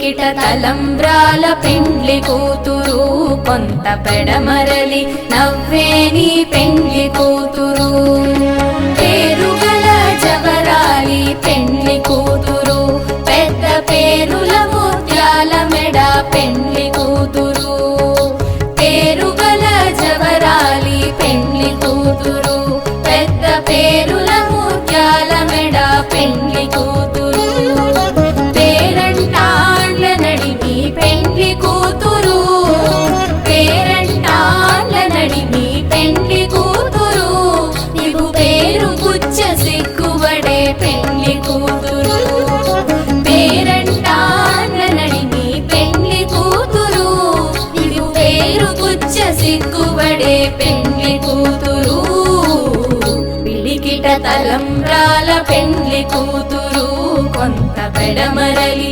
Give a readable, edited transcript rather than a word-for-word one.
పిడికిట తలంబ్రాల పెండ్లి కూతురు కొంత పెడమరలి నవ్వేని పెండ్లి కూతురు పేరుగల జవరాలి పెండ్లి కూతురు పెద్ద పేరుల ముత్యాల మెడ పెండ్లి కూతురు పేరుగల జవరాలి పెండ్లి కూతురు పెద్ద పేరుల ముత్యాల మెడ పెండ్లి కూతురు పేరంటాళ్ళ నడిమి పెండ్లి కూతురు పేరంటాళ్ళ నడిమి పెండ్లి కూతురు నీవు పేరు గుచ్చ సిగ్గుబడే పెండ్లి కూతురు పేరంటాళ్ళ నడిమి పెండ్లి కూతురు నీవు పేరు గుచ్చ సిగ్గుబడే పెండ్లి కూతురు పిడికిట తలంబ్రాల పెండ్లి కూతురు కొంత పెడమరలి